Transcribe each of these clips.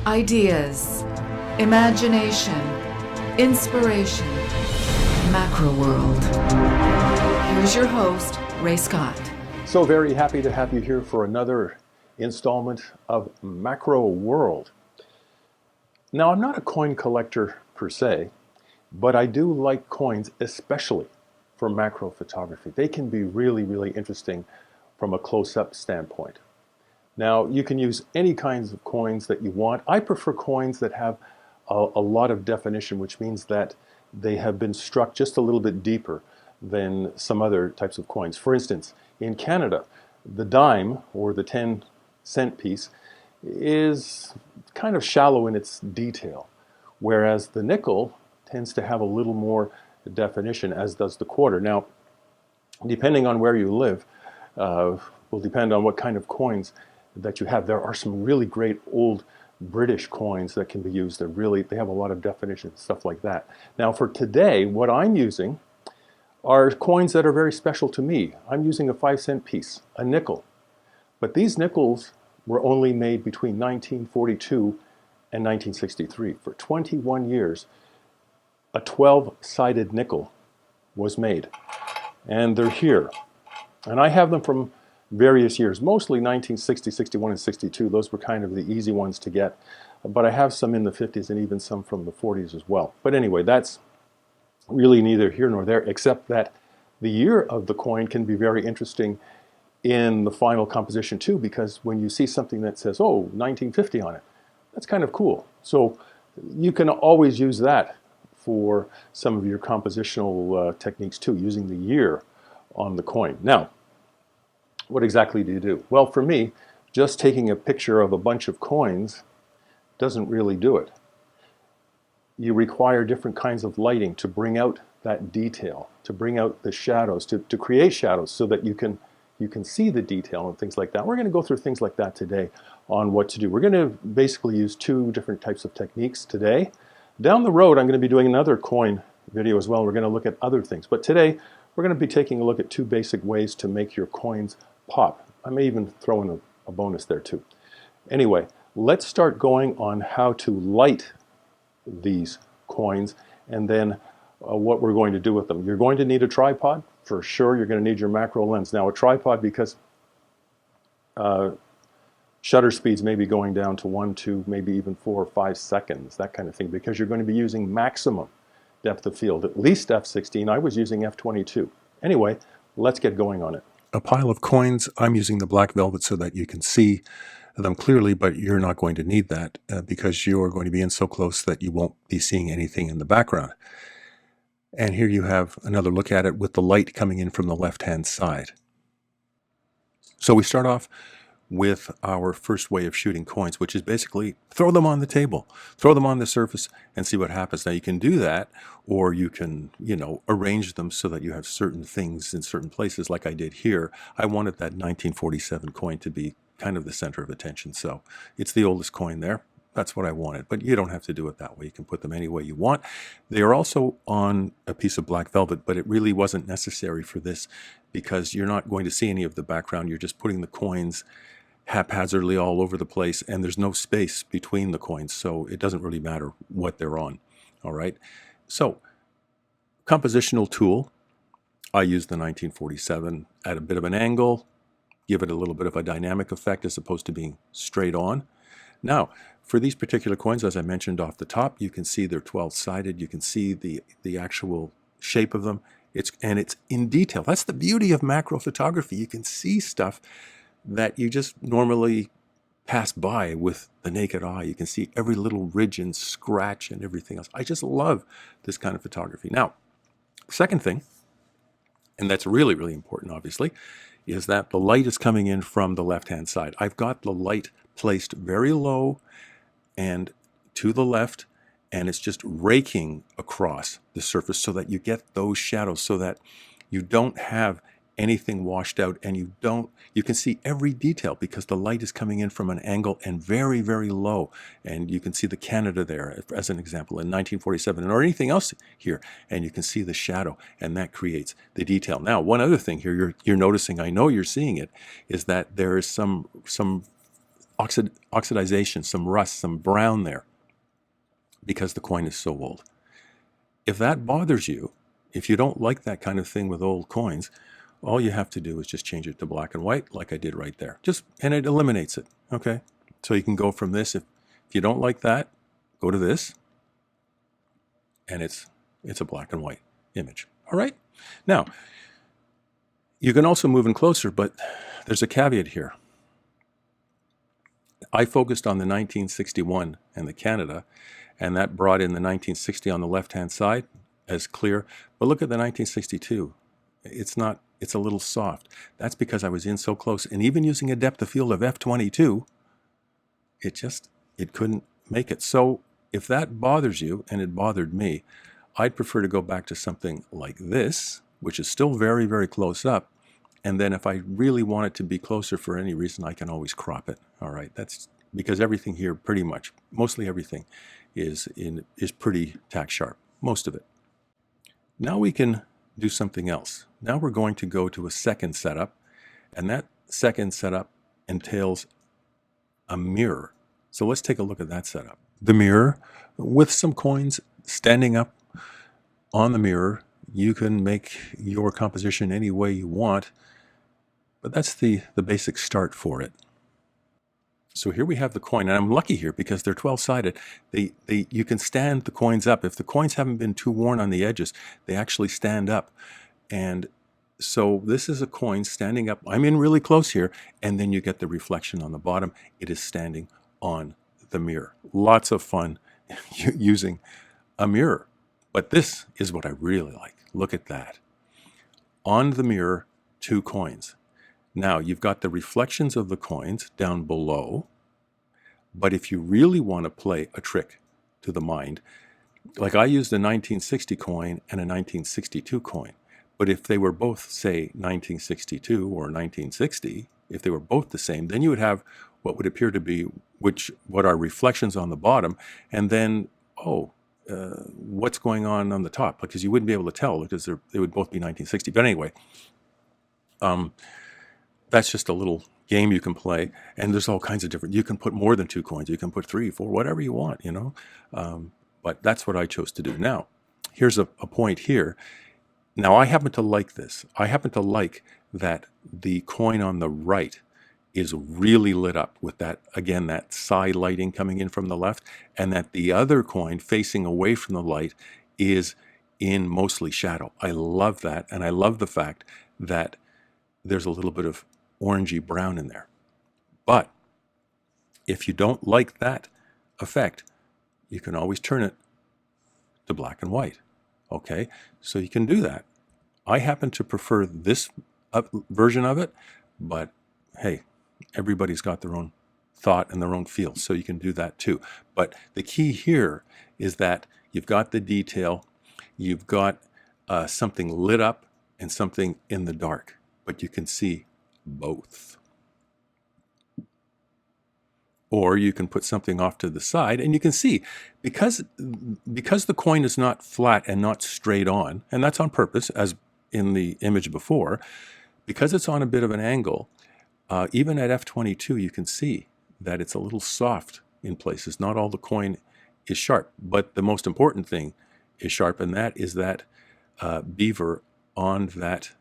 Ideas, imagination, inspiration, MacroWorld. Here's your host, Ray Scott. So very happy to have you here for another installment of MacroWorld. Now, I'm not a coin collector per se, but I do like coins, especially for macro photography. They can be really, really interesting from a close-up standpoint. Now, you can use any kinds of coins that you want. I prefer coins that have a lot of definition, which means that they have been struck just a little bit deeper than some other types of coins. For instance, in Canada, the dime, or the 10-cent piece, is kind of shallow in its detail, whereas the nickel tends to have a little more definition, as does the quarter. Now, depending on where you live, will depend on what kind of coins that you have. There are some really great old British coins that can be used. They have a lot of definition, stuff like that. Now for today, what I'm using are coins that are very special to me. I'm using a 5-cent piece, a nickel. But these nickels were only made between 1942 and 1963. For 21 years, a 12-sided nickel was made. And they're here. And I have them from various years, mostly 1960, 61, and 62. Those were kind of the easy ones to get. But I have some in the 50s and even some from the 40s as well. But anyway, that's really neither here nor there, except that the year of the coin can be very interesting in the final composition too, because when you see something that says, oh, 1950 on it, that's kind of cool. So you can always use that for some of your compositional techniques too, using the year on the coin. Now, what exactly do you do? Well, for me, just taking a picture of a bunch of coins doesn't really do it. You require different kinds of lighting to bring out that detail, to bring out the shadows, to create shadows so that you can see the detail and things like that. We're going to go through things like that today on what to do. We're going to basically use two different types of techniques today. Down the road, I'm going to be doing another coin video as well. We're going to look at other things. But today, we're going to be taking a look at two basic ways to make your coins pop. I may even throw in a bonus there too. Anyway, let's start going on how to light these coins and then what we're going to do with them. You're going to need a tripod for sure. You're going to need your macro lens. Now a tripod, because shutter speeds may be going down to 1, 2, maybe even 4 or 5 seconds, that kind of thing, because you're going to be using maximum depth of field, at least f16. I was using f22. Anyway, let's get going on it. A pile of coins. I'm using the black velvet so that you can see them clearly, but you're not going to need that because you're going to be in so close that you won't be seeing anything in the background. And here you have another look at it with the light coming in from the left-hand side. So we start off with our first way of shooting coins, which is basically throw them on the table, throw them on the surface and see what happens. Now you can do that, or you can, arrange them so that you have certain things in certain places like I did here. I wanted that 1947 coin to be kind of the center of attention. So it's the oldest coin there. That's what I wanted, but you don't have to do it that way. You can put them any way you want. They are also on a piece of black velvet, but it really wasn't necessary for this because you're not going to see any of the background. You're just putting the coins haphazardly all over the place, and there's no space between the coins, so it doesn't really matter what they're on. All right, so compositional tool, I use the 1947 at a bit of an angle, give it a little bit of a dynamic effect as opposed to being straight on. Now for these particular coins, as I mentioned off the top, you can see they're 12-sided. You can see the actual shape of them. It's in detail. That's the beauty of macro photography. You can see stuff that you just normally pass by with the naked eye. You can see every little ridge and scratch and everything else. I just love this kind of photography. Now, second thing, and that's really, really important, obviously, is that the light is coming in from the left-hand side. I've got the light placed very low and to the left, and it's just raking across the surface so that you get those shadows, so that you don't have anything washed out, and you can see every detail because the light is coming in from an angle and very, very low. And you can see the Canada there as an example in 1947, or anything else here, and you can see the shadow, and that creates the detail. Now, one other thing here you're noticing, I know you're seeing it, is that there is some oxidization, some rust, some brown there, because the coin is so old. If that bothers you, if you don't like that kind of thing with old coins, all you have to do is just change it to black and white, like I did right there. And it eliminates it, okay? So you can go from this, if you don't like that, go to this, and it's a black and white image. All right? Now, you can also move in closer, but there's a caveat here. I focused on the 1961 and the Canada, and that brought in the 1960 on the left-hand side as clear. But look at the 1962. It's a little soft. That's because I was in so close. And even using a depth of field of f22, it couldn't make it. So if that bothers you, and it bothered me, I'd prefer to go back to something like this, which is still very, very close up. And then if I really want it to be closer for any reason, I can always crop it. All right, that's because everything here, pretty much, mostly everything, is pretty tack sharp, most of it. Now we can do something else. Now we're going to go to a second setup, and that second setup entails a mirror. So let's take a look at that setup. The mirror with some coins standing up on the mirror. You can make your composition any way you want, but that's the basic start for it. So here we have the coin, and I'm lucky here because they're 12-sided. You can stand the coins up. If the coins haven't been too worn on the edges, they actually stand up. And so this is a coin standing up. I'm in really close here, and then you get the reflection on the bottom. It is standing on the mirror. Lots of fun using a mirror. But this is what I really like. Look at that. On the mirror, 2 coins. Now, you've got the reflections of the coins down below, but if you really want to play a trick to the mind, like I used a 1960 coin and a 1962 coin, but if they were both, say, 1962 or 1960, if they were both the same, then you would have what would appear to be what are reflections on the bottom, and then, what's going on the top? Because you wouldn't be able to tell because they would both be 1960. But anyway, that's just a little game you can play, and there's all kinds of different. You can put more than 2 coins. You can put 3, 4, whatever you want, But that's what I chose to do. Now, here's a point here. Now, I happen to like this. I happen to like that the coin on the right is really lit up with that, again, that side lighting coming in from the left, and that the other coin facing away from the light is in mostly shadow. I love that, and I love the fact that there's a little bit of orangey brown in there. But if you don't like that effect, you can always turn it to black and white. Okay, so you can do that. I happen to prefer this version of it, but hey, everybody's got their own thought and their own feel, so you can do that too. But the key here is that you've got the detail, you've got something lit up and something in the dark, but you can see both. Or you can put something off to the side, and you can see, because the coin is not flat and not straight on, and that's on purpose, as in the image before, because it's on a bit of an angle, even at f22 you can see that it's a little soft in places. Not all the coin is sharp, but the most important thing is sharp, and that is that beaver on that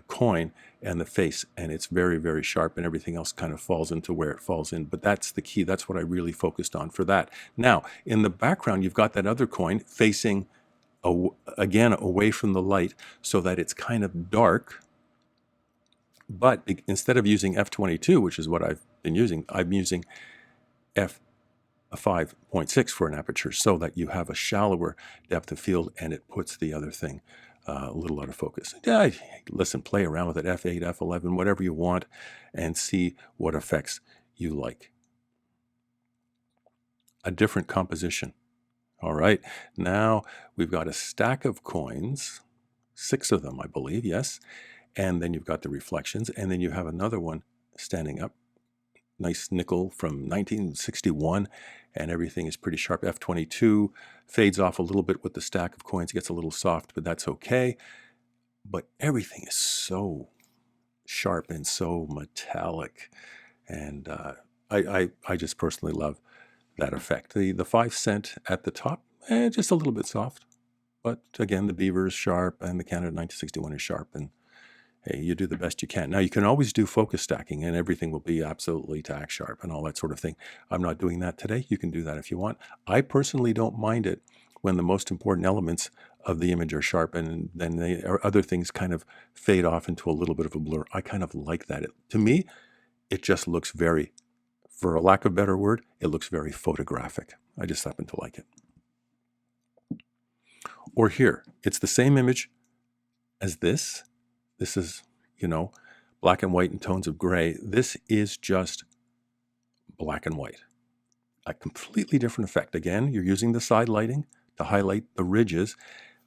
coin and the face, and it's very, very sharp, and everything else kind of falls into where it falls in. But that's the key. That's what I really focused on for that. Now, in the background, you've got that other coin facing, again, away from the light, so that it's kind of dark. But instead of using f22, which is what I've been using, I'm using f5.6 for an aperture, so that you have a shallower depth of field, and it puts the other thing a little out of focus. Listen, play around with it, f8, f11, whatever you want, and see what effects you like. A different composition. All right, now we've got a stack of coins, 6 of them, I believe, yes. And then you've got the reflections, and then you have another one standing up. Nice nickel from 1961, and everything is pretty sharp. F22 fades off a little bit with the stack of coins. It gets a little soft, but that's okay. But everything is so sharp and so metallic. And I just personally love that effect. The 5 cent at the top, just a little bit soft. But again, the beaver is sharp and the Canon 1961 is sharp, and hey, you do the best you can. Now, you can always do focus stacking and everything will be absolutely tack sharp and all that sort of thing. I'm not doing that today. You can do that if you want. I personally don't mind it when the most important elements of the image are sharp and then other things kind of fade off into a little bit of a blur. I kind of like that. To me, it just looks very, for a lack of a better word, it looks very photographic. I just happen to like it. Or here, it's the same image as this. This is, black and white and tones of gray. This is just black and white. A completely different effect. Again, you're using the side lighting to highlight the ridges,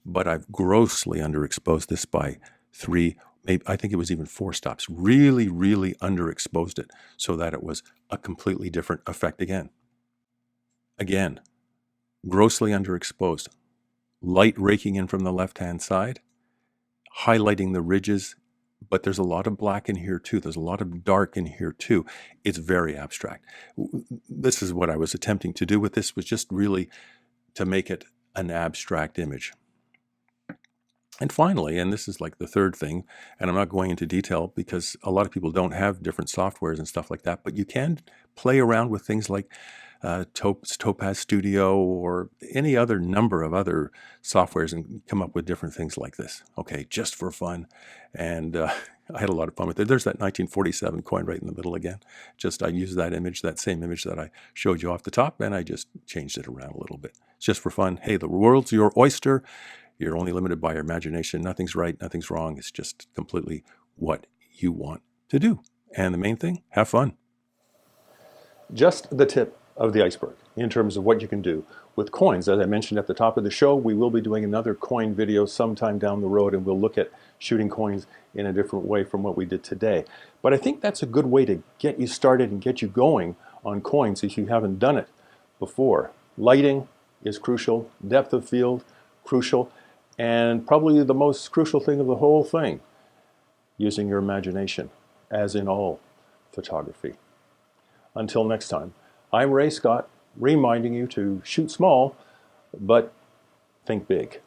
but I've grossly underexposed this by 3, maybe I think it was even 4 stops. Really, really underexposed it so that it was a completely different effect again. Again, grossly underexposed. Light raking in from the left-hand side, highlighting the ridges, but there's a lot of black in here too. There's a lot of dark in here too. It's very abstract. This is what I was attempting to do with this, was just really to make it an abstract image. And finally, and this is like the third thing, and I'm not going into detail because a lot of people don't have different softwares and stuff like that, but you can play around with things like Topaz Studio or any other number of other softwares and come up with different things like this. Okay, just for fun. And I had a lot of fun with it. There's that 1947 coin right in the middle again. I used that image, that same image that I showed you off the top, and I just changed it around a little bit. It's just for fun. Hey, the world's your oyster. You're only limited by your imagination. Nothing's right, nothing's wrong. It's just completely what you want to do. And the main thing, have fun. Just the tip of the iceberg in terms of what you can do with coins. As I mentioned at the top of the show, we will be doing another coin video sometime down the road, and we'll look at shooting coins in a different way from what we did today. But I think that's a good way to get you started and get you going on coins if you haven't done it before. Lighting is crucial, depth of field, crucial, and probably the most crucial thing of the whole thing, using your imagination, as in all photography. Until next time, I'm Ray Scott, reminding you to shoot small, but think big.